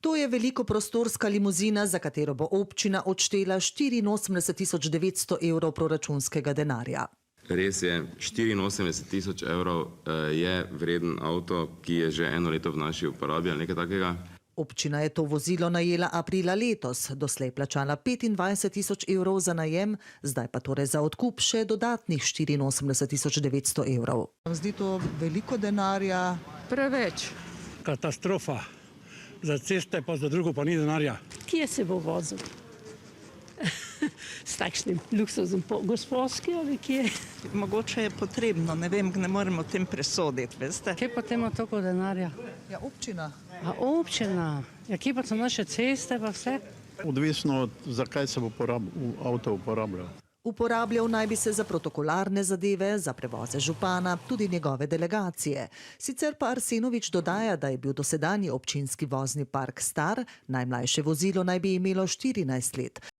To je velikoprostorska limuzina, za katero bo občina odštela 84 900 € proračunskega denarja. Res je, 84 000 € je vreden avto, ki je že eno leto v naši uporabi ali nekaj takega. Občina je to vozilo najela aprila letos, doslej plačala 25 000 € za najem, zdaj pa torej za odkup še dodatnih 84 900 €. Zdi to veliko denarja? Preveč. Katastrofa. Za ceste pa za drugo pa ni denarja. Kje se bo vozil? S takšnim luksuzom po gospodski ali kje? Mogoče je potrebno, ne vem, ne moremo o tem presoditi, veste. Kje potem ima toliko denarja? Ja, občina. A občina? Ja, kje pa so naše ceste pa vse? Odvisno, zakaj se bo avto uporabljal. Uporabljal naj bi se za protokolarne zadeve, za prevoze župana, tudi njegove delegacije. Sicer pa Arsenovič dodaja, da je bil dosedanji občinski vozni park star, najmlajše vozilo naj bi imelo 14 let.